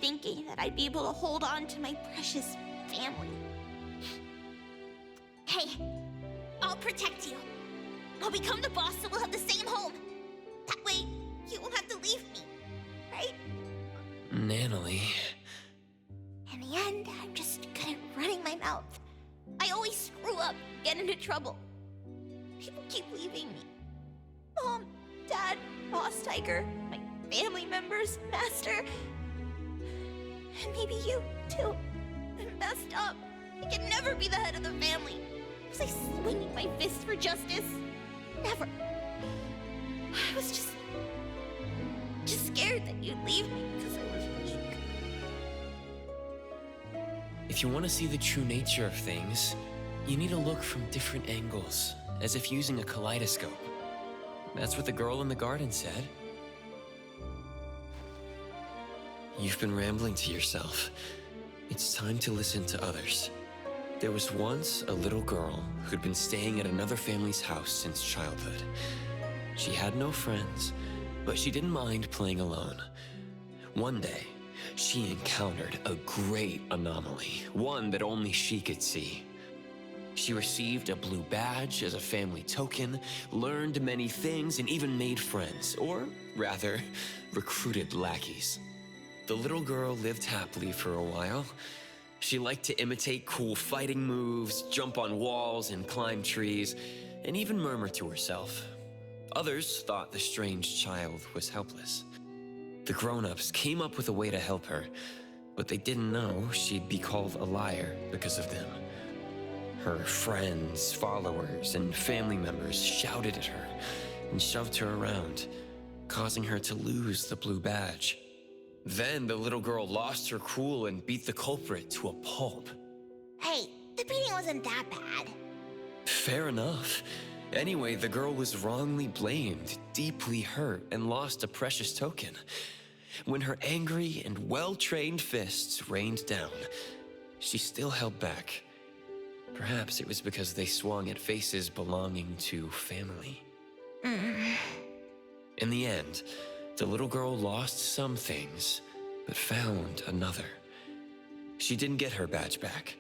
thinking that I'd be able to hold on to my precious family. Hey, I'll protect you. I'll become the boss so we'll have the same home. That way, you won't have to leave me, right? Nannily. In the end, I'm just good at running my mouth. I always screw up, get into trouble. People keep leaving me. Mom, Dad, Boss Tiger, my family members, Master. And maybe you, too. I'm messed up. I can never be the head of the family. Was I swinging my fist for justice? Never. I was just scared that you'd leave me because I was weak. If you want to see the true nature of things, you need to look from different angles, as if using a kaleidoscope. That's what the girl in the garden said. You've been rambling to yourself. It's time to listen to others. There was once a little girl who'd been staying at another family's house since childhood. She had no friends, but she didn't mind playing alone. One day, she encountered a great anomaly, one that only she could see. She received a blue badge as a family token, learned many things, and even made friends, or rather, recruited lackeys. The little girl lived happily for a while. She liked to imitate cool fighting moves, jump on walls and climb trees, and even murmur to herself. Others thought the strange child was helpless. The grown-ups came up with a way to help her, but they didn't know she'd be called a liar because of them. Her friends, followers, and family members shouted at her and shoved her around, causing her to lose the blue badge. Then the little girl lost her cool and beat the culprit to a pulp. Hey, the beating wasn't that bad. Fair enough. Anyway, the girl was wrongly blamed, deeply hurt, and lost a precious token. When her angry and well-trained fists rained down, she still held back. Perhaps it was because they swung at faces belonging to family. In the end, the little girl lost some things, but found another. She didn't get her badge back,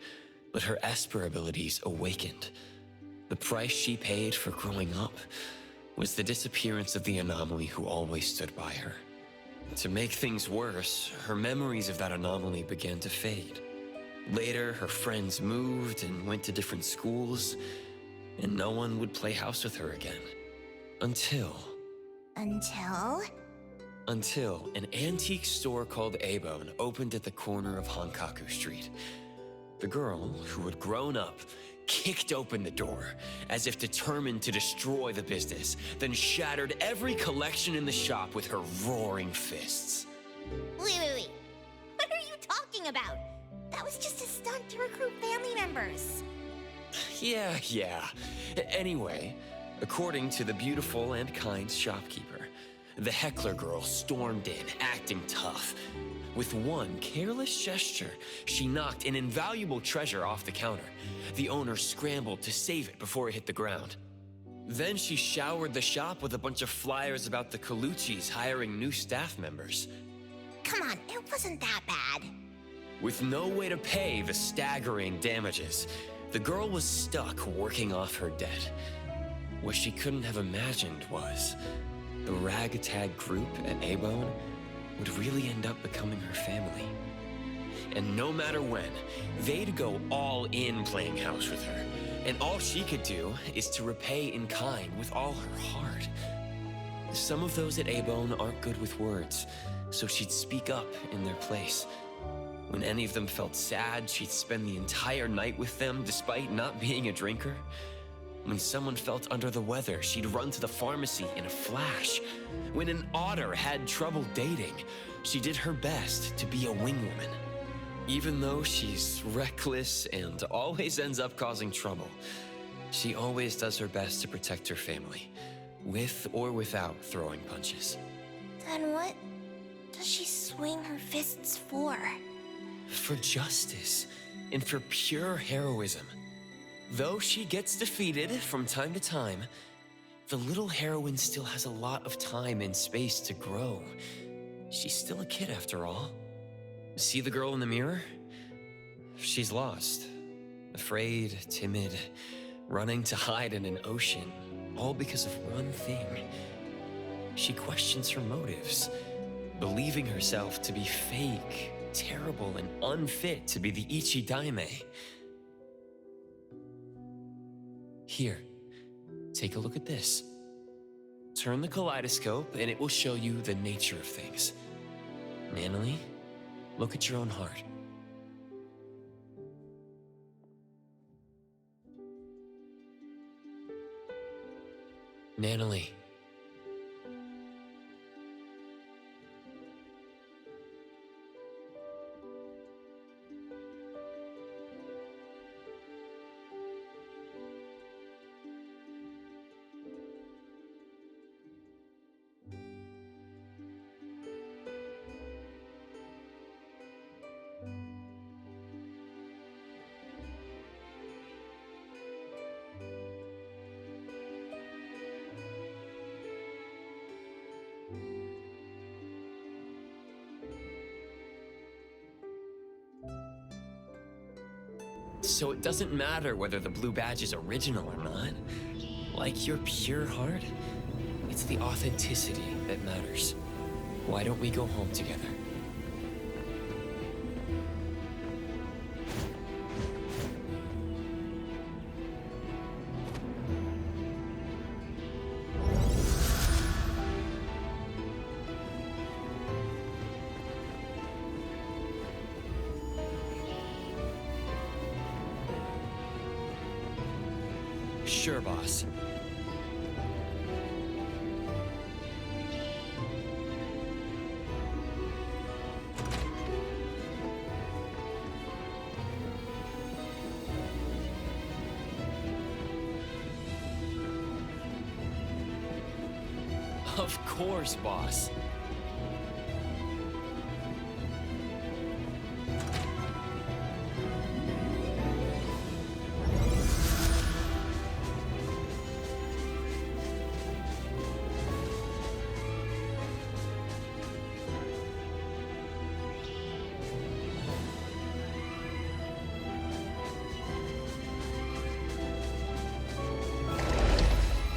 but her Esper abilities awakened. The price she paid for growing up was the disappearance of the anomaly who always stood by her. To make things worse, her memories of that anomaly began to fade. Later, her friends moved and went to different schools, and no one would play house with her again. Until an antique store called A-Bone opened at the corner of Hankaku Street. The girl, who had grown up, kicked open the door, as if determined to destroy the business, then shattered every collection in the shop with her roaring fists. Wait. What are you talking about? That was just a stunt to recruit family members. Yeah. Anyway, according to the beautiful and kind shopkeeper, the heckler girl stormed in, acting tough. With one careless gesture, she knocked an invaluable treasure off the counter. The owner scrambled to save it before it hit the ground. Then she showered the shop with a bunch of flyers about the Colucci's hiring new staff members. Come on, it wasn't that bad. With no way to pay the staggering damages, the girl was stuck working off her debt. What she couldn't have imagined was the ragtag group at A-Bone would really end up becoming her family. And no matter when, they'd go all in playing house with her. And all she could do is to repay in kind with all her heart. Some of those at A-Bone aren't good with words, so she'd speak up in their place. When any of them felt sad, she'd spend the entire night with them despite not being a drinker. When someone felt under the weather, she'd run to the pharmacy in a flash. When an otter had trouble dating, she did her best to be a wingwoman. Even though she's reckless and always ends up causing trouble, she always does her best to protect her family, with or without throwing punches. Then what does she swing her fists for? For justice, and for pure heroism. Though she gets defeated from time to time, the little heroine still has a lot of time and space to grow. She's still a kid after all. See the girl in the mirror? She's lost. Afraid, timid, running to hide in an ocean, all because of one thing. She questions her motives, believing herself to be fake, terrible, and unfit to be the Ichi Daime. Here, take a look at this. Turn the kaleidoscope and it will show you the nature of things. Nanalie, look at your own heart. Nanalie. So it doesn't matter whether the blue badge is original or not. Like your pure heart, it's the authenticity that matters. Why don't we go home together? Sure, boss. Of course, boss.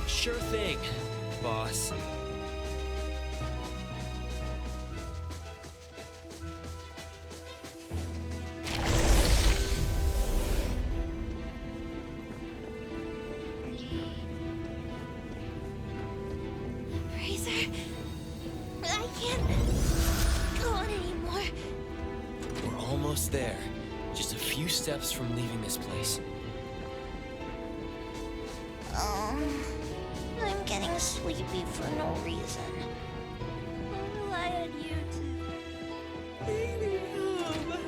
Sure thing, boss. Fraser, I can't go on anymore. We're almost there. Just a few steps from leaving this place. I'm getting sleepy for no reason. I'll rely on you to lead me home.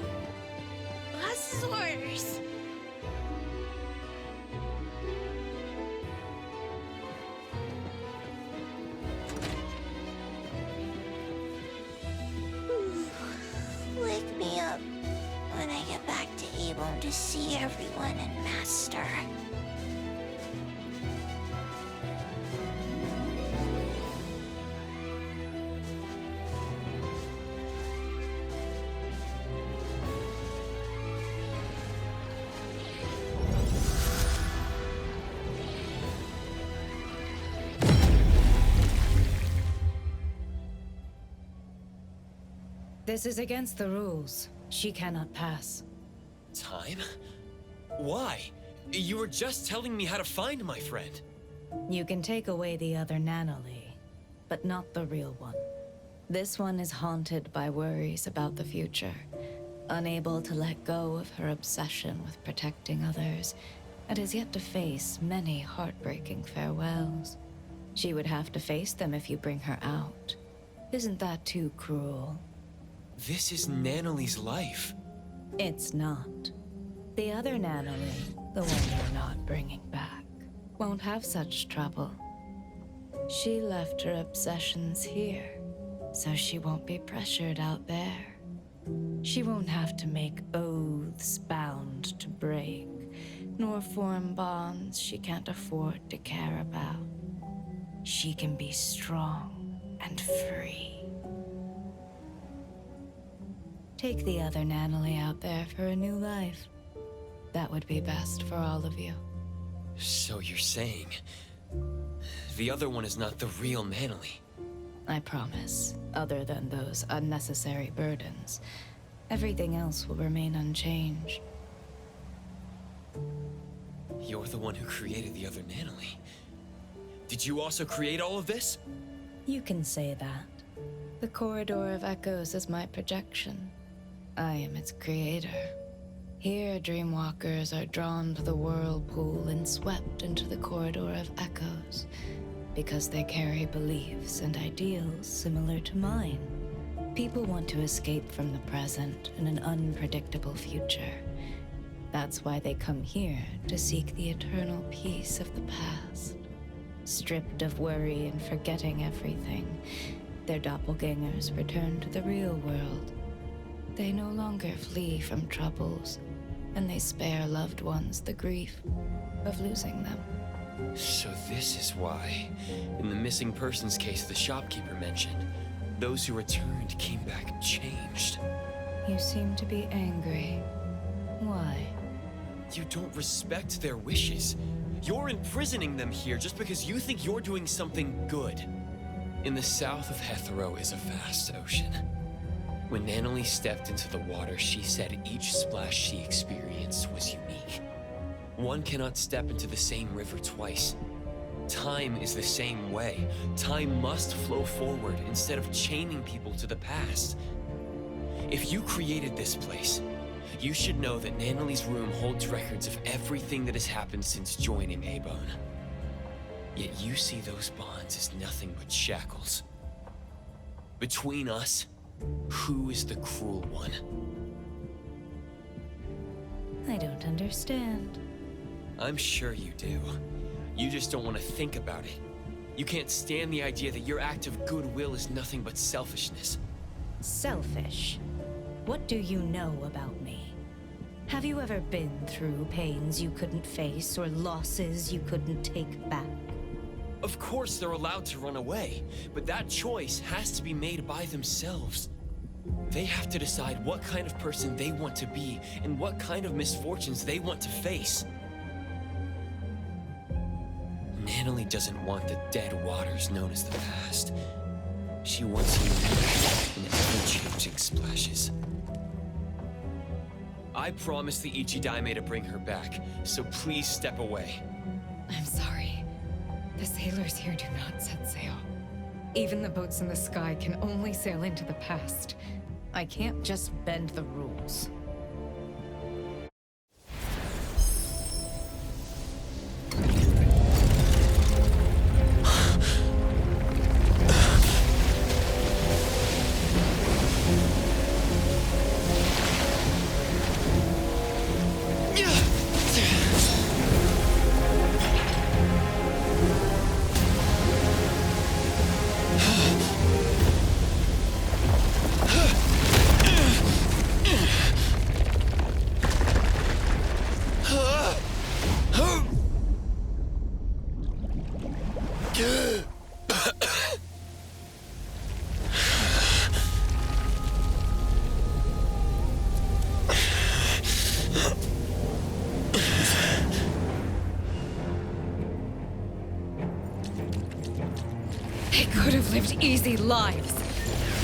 Boss's orders. Wake me up when I get back to Avon to see everyone and Master. This is against the rules. She cannot pass. Time? Why? You were just telling me how to find my friend. You can take away the other Nanalie, but not the real one. This one is haunted by worries about the future, unable to let go of her obsession with protecting others, and has yet to face many heartbreaking farewells. She would have to face them if you bring her out. Isn't that too cruel? This is Nanalie's life. It's not. The other Nanalie, the one you're not bringing back, won't have such trouble. She left her obsessions here, so she won't be pressured out there. She won't have to make oaths bound to break, nor form bonds she can't afford to care about. She can be strong and free. Take the other Nanalie out there for a new life. That would be best for all of you. So you're saying... the other one is not the real Nanalie? I promise. Other than those unnecessary burdens, everything else will remain unchanged. You're the one who created the other Nanalie. Did you also create all of this? You can say that. The Corridor of Echoes is my projection. I am its creator. Here, Dreamwalkers are drawn to the whirlpool and swept into the Corridor of Echoes, because they carry beliefs and ideals similar to mine. People want to escape from the present and an unpredictable future. That's why they come here, to seek the eternal peace of the past. Stripped of worry and forgetting everything, their doppelgangers return to the real world. They no longer flee from troubles, and they spare loved ones the grief of losing them. So this is why, in the missing persons case the shopkeeper mentioned, those who returned came back changed. You seem to be angry. Why? You don't respect their wishes. You're imprisoning them here just because you think you're doing something good. In the south of Hethero is a vast ocean. When Nanalie stepped into the water, she said each splash she experienced was unique. One cannot step into the same river twice. Time is the same way. Time must flow forward instead of chaining people to the past. If you created this place, you should know that Nanalie's room holds records of everything that has happened since joining Abone. Yet you see those bonds as nothing but shackles. Between us, who is the cruel one? I don't understand. I'm sure you do. You just don't want to think about it. You can't stand the idea that your act of goodwill is nothing but selfishness. Selfish? What do you know about me? Have you ever been through pains you couldn't face or losses you couldn't take back? Of course they're allowed to run away, but that choice has to be made by themselves. They have to decide what kind of person they want to be and what kind of misfortunes they want to face. Nanalie doesn't want the dead waters known as the past. She wants you in ever-changing splashes. I promised the Ichidaime to bring her back, so please step away. I'm sorry. The sailors here do not set sail. Even the boats in the sky can only sail into the past. I can't just bend the rules. They could have lived easy lives.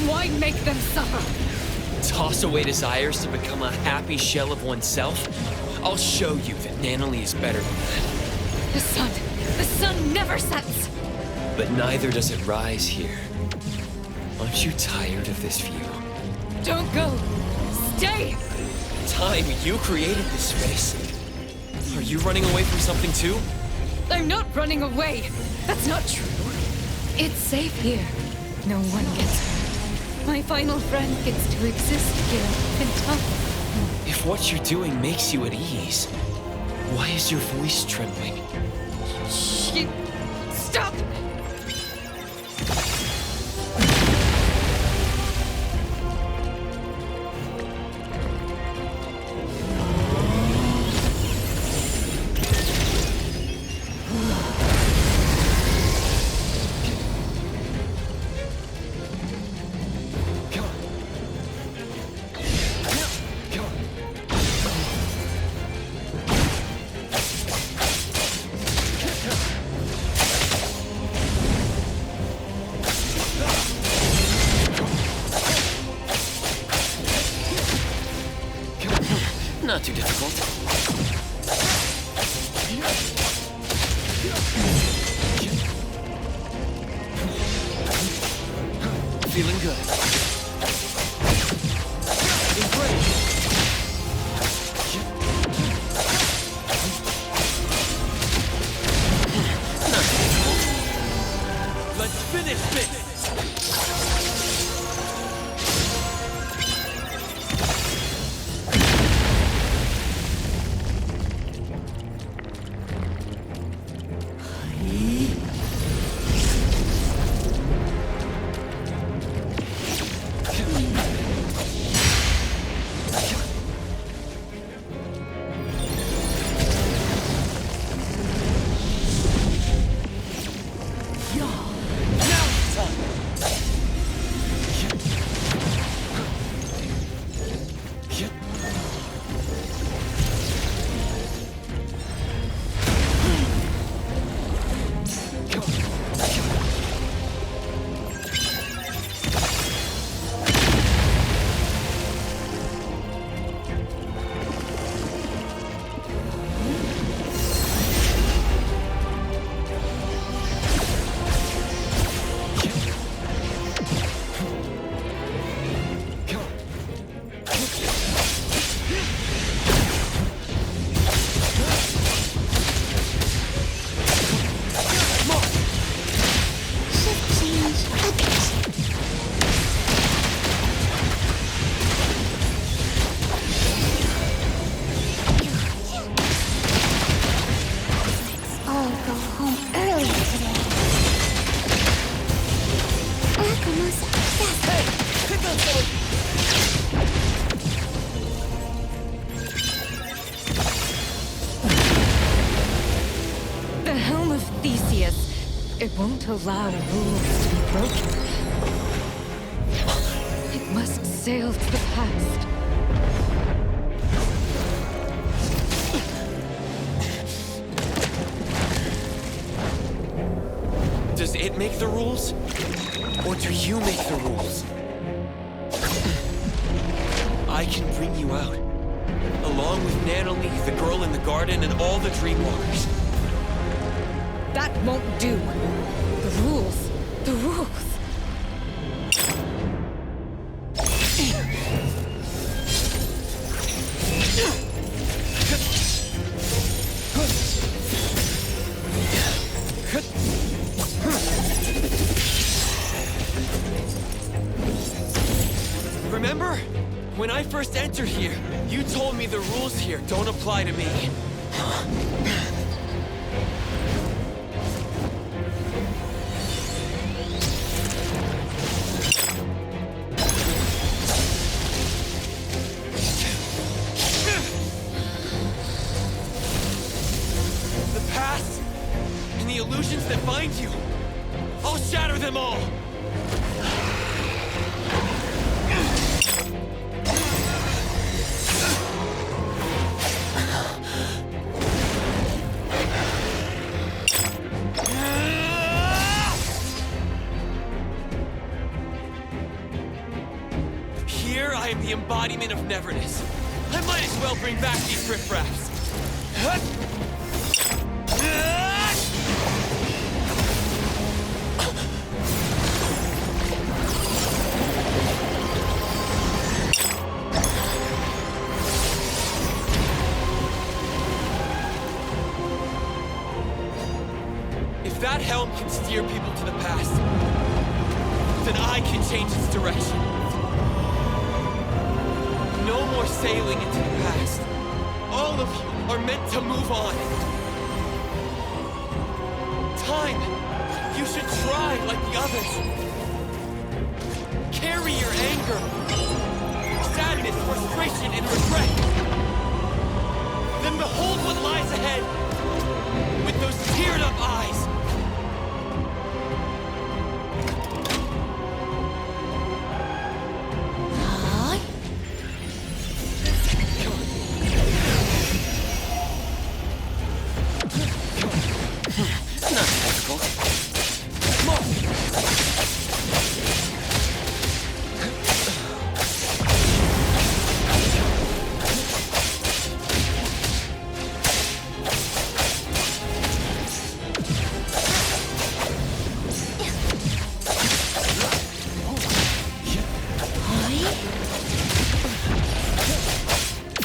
Why make them suffer? Toss away desires to become a happy shell of oneself? I'll show you that Nanalie is better than that. The sun never sets! But neither does it rise here. Aren't you tired of this view? Don't go! Stay! Time, you created this space. Are you running away from something too? I'm not running away! That's not true. It's safe here. No one gets hurt. My final friend gets to exist here in time. If what you're doing makes you at ease, why is your voice trembling? Shit! Stop! Come on. Not too difficult. Feeling good. Not too difficult. Let's finish this! The Helm of Theseus. It won't allow rules to be broken. It must sail to the past. Does it make the rules? Or do you make the rules? I can bring you out. Along with Nanoly, the girl in the garden, and all the Dreamwalkers. That won't do. The rules. The rules. Remember? When I first entered here, you told me the rules here don't apply to me. The past and the illusions that bind you, I'll shatter them all! Here, I am the embodiment of neverness. I might as well bring back these riffraffs. If that helm can steer people to the past, then I can change its direction. No more sailing into the past. All of you are meant to move on. Time. You should try like the others. Carry your anger, sadness, frustration, and regret. Then behold what lies ahead with those teared-up eyes.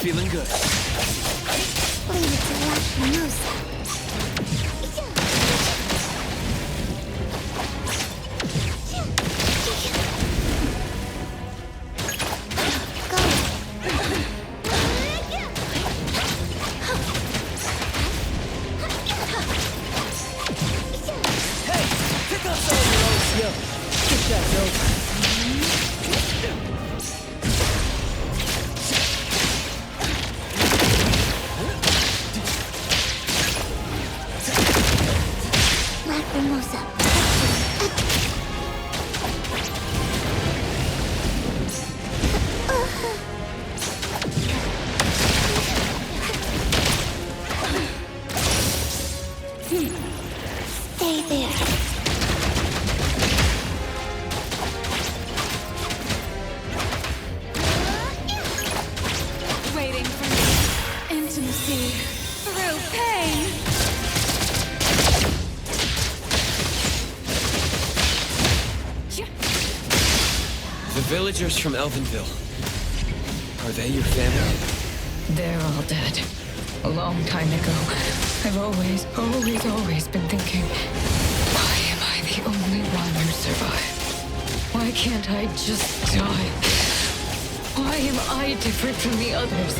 Feeling good. Leave it to Lacrimosa. Lacrimosa. Stay there. Waiting for intimacy through pain. The villagers from Elvenville. Are they your family? They're all dead. A long time ago. I've always been thinking, why am I the only one who survived? Why can't I just die? Why am I different from the others?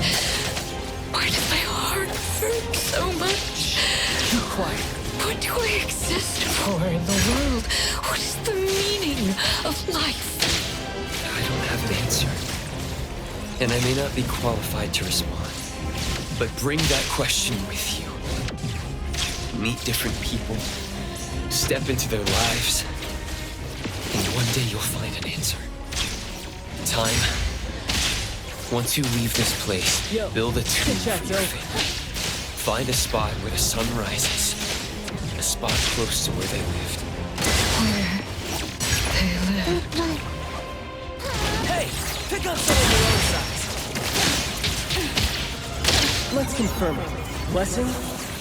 Why does my heart hurt so much? Be quiet. What do I exist for in the world? What is the meaning of life? I don't have an answer. And I may not be qualified to respond. But bring that question with you. Meet different people. Step into their lives. And one day you'll find an answer. Time. Once you leave this place, build a tomb for your family. Find a spot where the sun rises. A spot close to where they lived. Where they live. Hey, pick up some of your own size. Let's confirm it. Blessing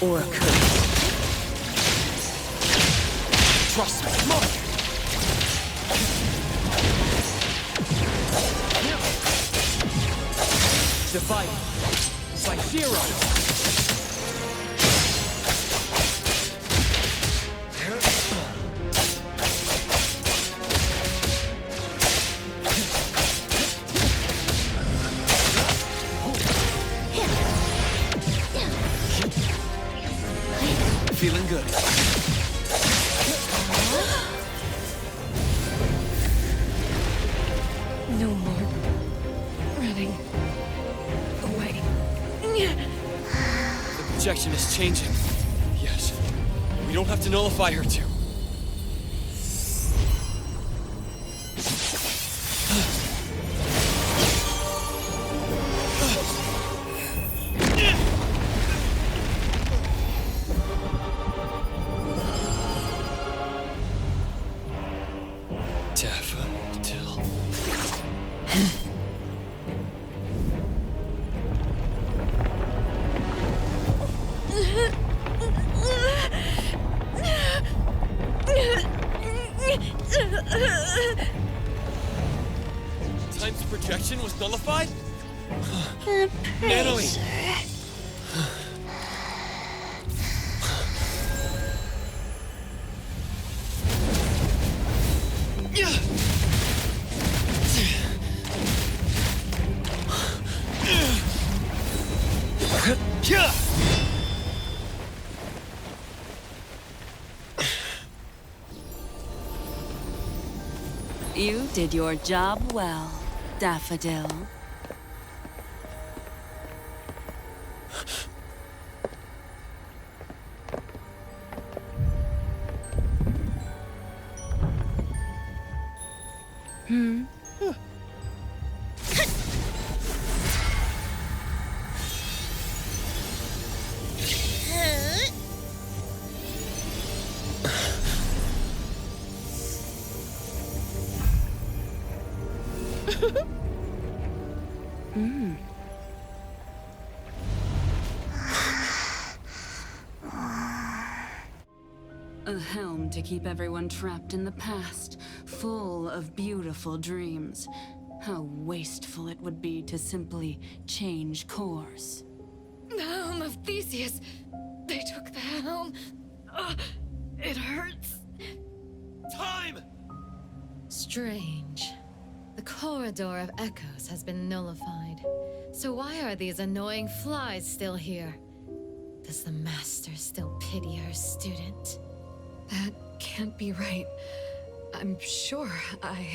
or a curse? Trust me. Come on. Divide. It's like zero. Feeling good. No more running away. The projection is changing. Yes. We don't have to nullify her too. Daffodil. Time's projection was nullified? Natalie! You did your job well, Daffodil. A helm to keep everyone trapped in the past, full of beautiful dreams. How wasteful it would be to simply change course. The helm of Theseus. They took the helm. It hurts. Time! Strange. The corridor of echoes has been nullified. So why are these annoying flies still here? Does the master still pity her student? That can't be right. I'm sure I...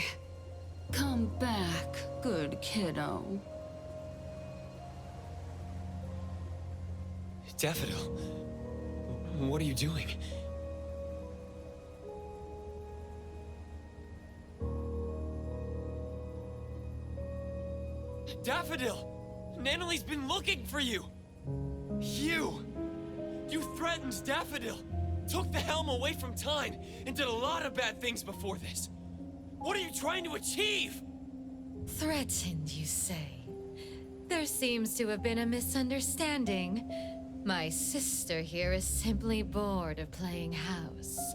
Come back, good kiddo. Daffodil, what are you doing? Daffodil! Nanoli's been looking for you! You threatened Daffodil! Took the helm away from Time, and did a lot of bad things before this! What are you trying to achieve? Threatened, you say? There seems to have been a misunderstanding. My sister here is simply bored of playing house.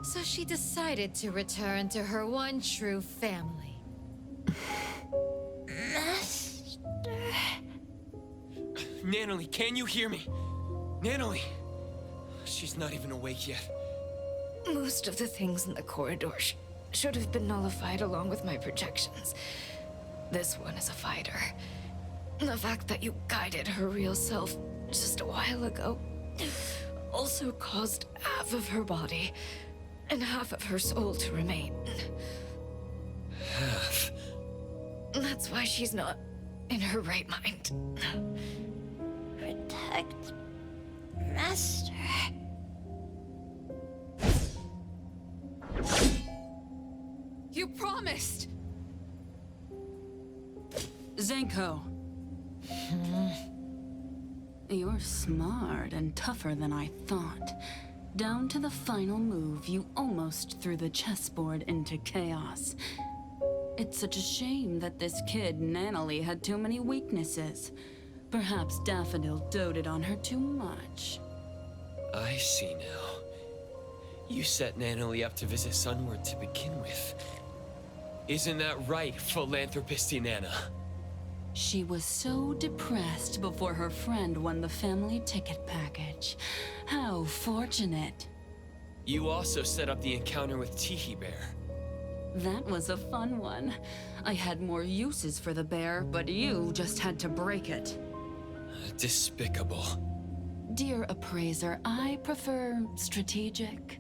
So she decided to return to her one true family. Master. Nanoli, can you hear me? Nanoli! She's not even awake yet. Most of the things in the corridor should have been nullified along with my projections. This one is a fighter. The fact that you guided her real self just a while ago also caused half of her body and half of her soul to remain. Half? That's why she's not in her right mind. Protect Master. You promised! Zenko. You're smart and tougher than I thought. Down to the final move, you almost threw the chessboard into chaos. It's such a shame that this kid, Nanoli, had too many weaknesses. Perhaps Daffodil doted on her too much. I see now. You set Nanoli up to visit Sunward to begin with. Isn't that right, philanthropisty Nana? She was so depressed before her friend won the family ticket package. How fortunate. You also set up the encounter with Tiki Bear. That was a fun one. I had more uses for the bear, but you just had to break it. Despicable. Dear appraiser, I prefer strategic.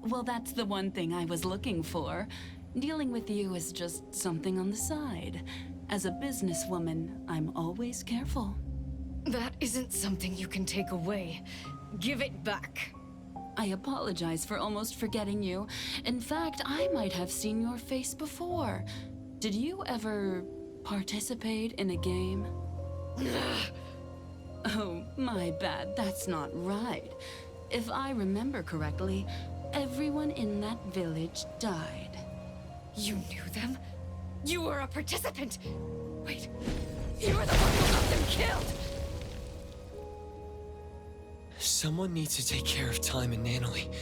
Well, that's the one thing I was looking for. Dealing with you is just something on the side. As a businesswoman, I'm always careful. That isn't something you can take away. Give it back. I apologize for almost forgetting you. In fact, I might have seen your face before. Did you ever participate in a game? Oh, my bad. That's not right. If I remember correctly, everyone in that village died. You knew them? You were a participant! Wait, you were the one who got them killed! Someone needs to take care of Time and Nanoli.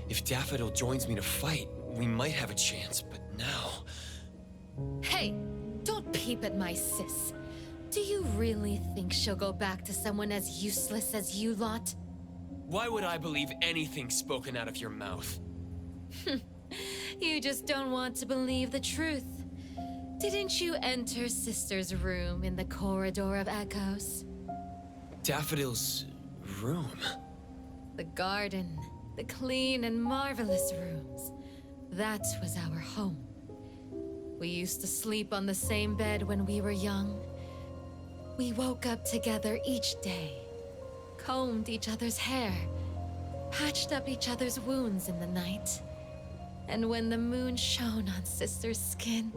If Daffodil joins me to fight, we might have a chance, but now... Hey, don't peep at my sis. Do you really think she'll go back to someone as useless as you lot? Why would I believe anything spoken out of your mouth? You just don't want to believe the truth. Didn't you enter Sister's room in the corridor of echoes? Daffodil's room? The garden, the clean and marvelous rooms. That was our home. We used to sleep on the same bed when we were young. We woke up together each day, combed each other's hair, patched up each other's wounds in the night. And when the moon shone on Sister's skin...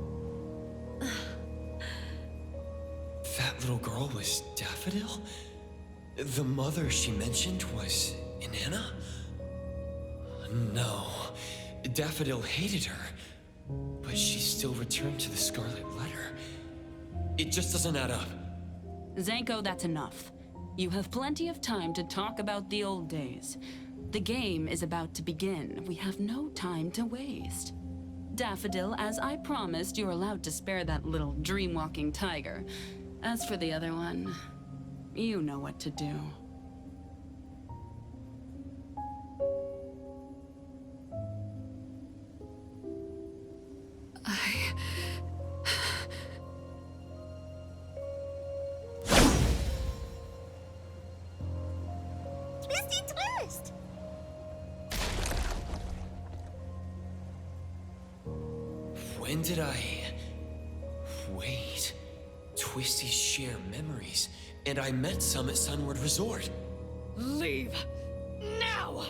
That little girl was Daffodil? The mother she mentioned was Inanna? No. Daffodil hated her, but she still returned to the Scarlet Letter. It just doesn't add up. Zenko, that's enough. You have plenty of time to talk about the old days. The game is about to begin. We have no time to waste. Daffodil, as I promised, you're allowed to spare that little dream-walking tiger. As for the other one, you know what to do. Twisty twist! When did I... Wait. Twisty's share memories, and I met some at Sunward Resort. Leave! Now!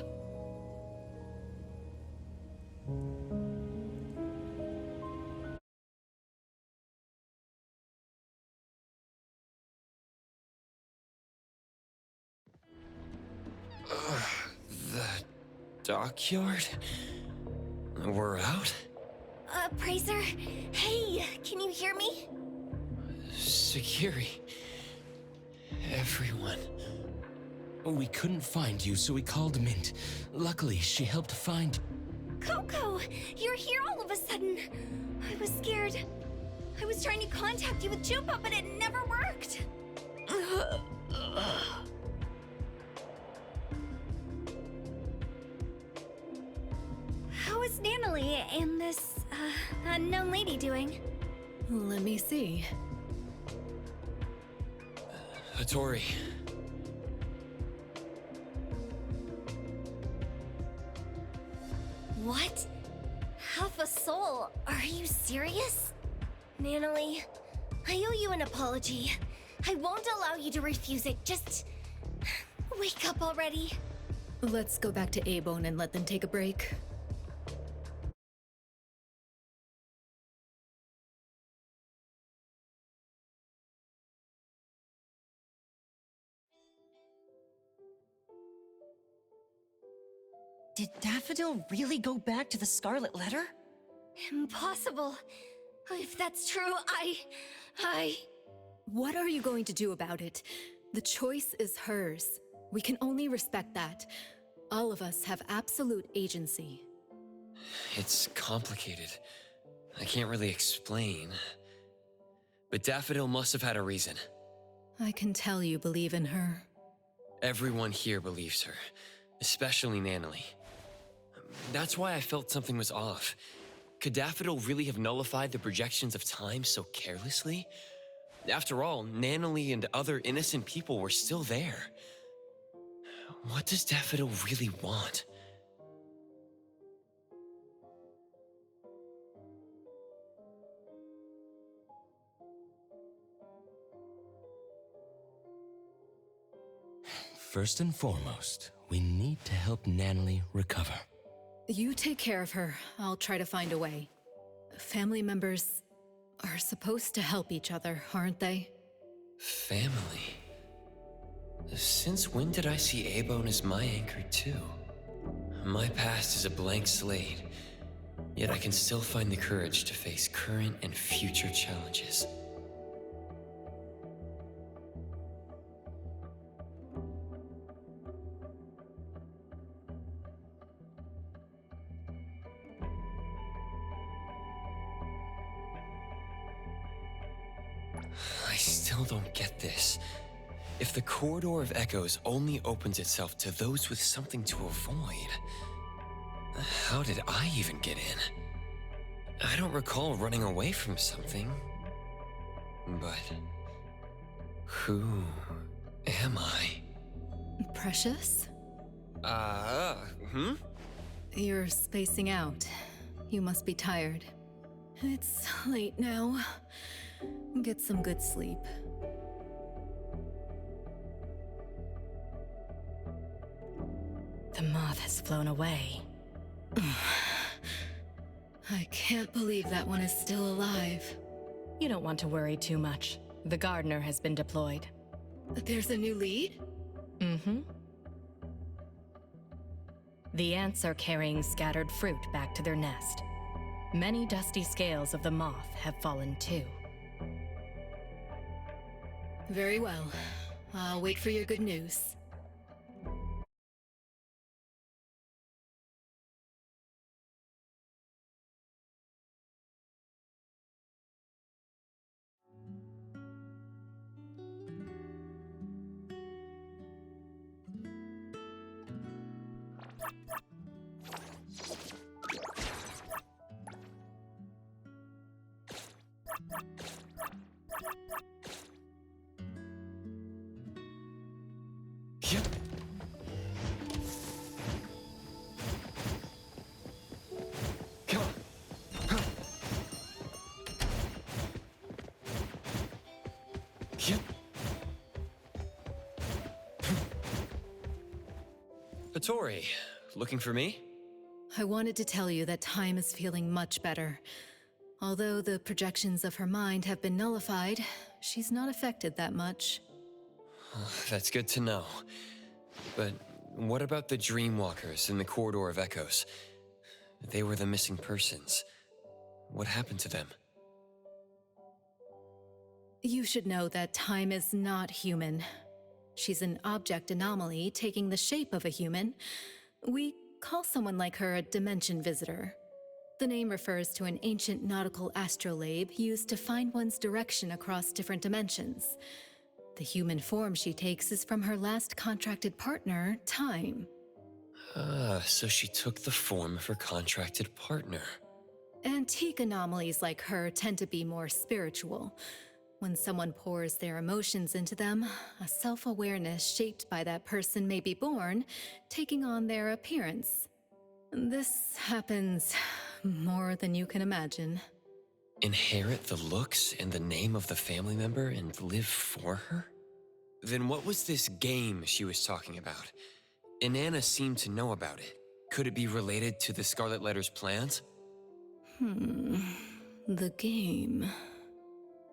The dockyard? We're out? Praiser? Hey, can you hear me? Security. Everyone. We couldn't find you, so we called Mint. Luckily, she helped find... Coco, you're here all of a sudden. I was scared. I was trying to contact you with Jupa, but it never worked. How is Nanalie and this, unknown lady doing? Let me see. Hattori. What? Half a soul? Are you serious? Nanalie, I owe you an apology. I won't allow you to refuse it. Just wake up already. Let's go back to A-Bone and let them take a break. Did Daffodil really go back to the Scarlet Letter? Impossible. If that's true, What are you going to do about it? The choice is hers. We can only respect that. All of us have absolute agency. It's complicated. I can't really explain. But Daffodil must have had a reason. I can tell you believe in her. Everyone here believes her, especially Nanalie. That's why I felt something was off. Could Daffodil really have nullified the projections of time so carelessly? After all, Nanalie and other innocent people were still there. What does Daffodil really want? First and foremost, we need to help Nanalie recover. You take care of her. I'll try to find a way. Family members are supposed to help each other, aren't they? Family? Since when did I see A-Bone as my anchor too? My past is a blank slate, yet I can still find the courage to face current and future challenges. I still don't get this. If the Corridor of Echoes only opens itself to those with something to avoid, how did I even get in? I don't recall running away from something. But who am I? Precious? Hmm? You're spacing out. You must be tired. It's late now. Get some good sleep. The moth has flown away. I can't believe that one is still alive. You don't want to worry too much. The gardener has been deployed. There's a new lead? Mm-hmm. The ants are carrying scattered fruit back to their nest. Many dusty scales of the moth have fallen too. Very well. I'll wait for your good news. Patori, looking for me? I wanted to tell you that Time is feeling much better. Although the projections of her mind have been nullified, she's not affected that much. That's good to know. But what about the Dreamwalkers in the Corridor of Echoes? They were the missing persons. What happened to them? You should know that Time is not human. She's an object anomaly taking the shape of a human. We call someone like her a dimension visitor. The name refers to an ancient nautical astrolabe used to find one's direction across different dimensions. The human form she takes is from her last contracted partner, Time. So she took the form of her contracted partner. Antique anomalies like her tend to be more spiritual. When someone pours their emotions into them, a self-awareness shaped by that person may be born, taking on their appearance. This happens more than you can imagine. Inherit the looks and the name of the family member and live for her? Then what was this game she was talking about? Inanna seemed to know about it. Could it be related to the Scarlet Letter's plans? The game.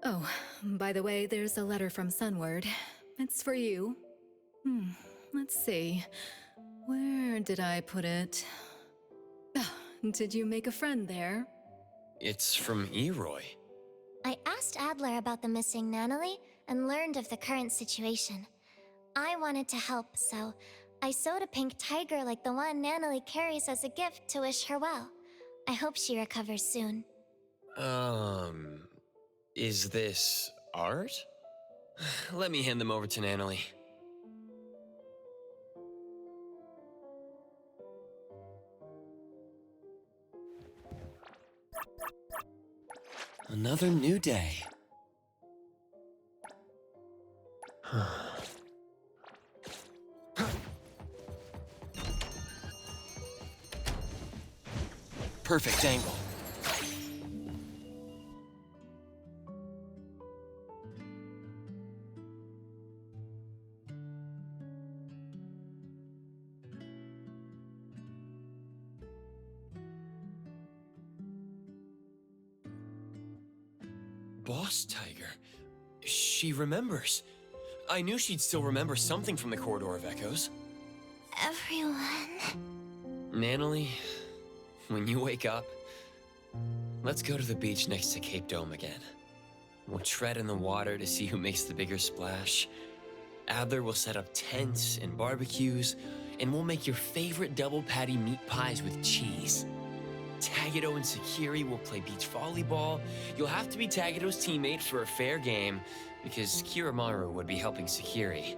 Oh, by the way, there's a letter from Sunward. It's for you. Let's see. Where did I put it? Did you make a friend there? It's from Eroy. I asked Adler about the missing Natalie and learned of the current situation. I wanted to help, so I sewed a pink tiger like the one Natalie carries as a gift to wish her well. I hope she recovers soon. Is this art? Let me hand them over to Natalie. Another new day. Perfect angle. Boss Tiger. She remembers. I knew she'd still remember something from the Corridor of Echoes. Everyone. Natalie, when you wake up, let's go to the beach next to Cape Dome again. We'll tread in the water to see who makes the bigger splash. Adler will set up tents and barbecues, and we'll make your favorite double patty meat pies with cheese. Tagato and Sakiri will play beach volleyball. You'll have to be Tagato's teammate for a fair game, because Kiramaru would be helping Sakiri.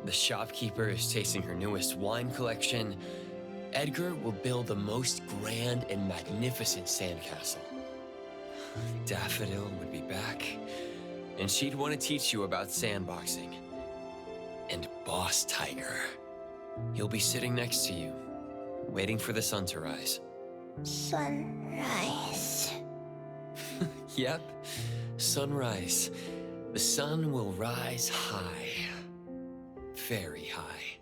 The shopkeeper is tasting her newest wine collection. Edgar will build the most grand and magnificent sandcastle. Daffodil would be back, and she'd want to teach you about sandboxing. And Boss Tiger, he'll be sitting next to you, waiting for the sun to rise. Sunrise. Yep, sunrise. The sun will rise high. Very high.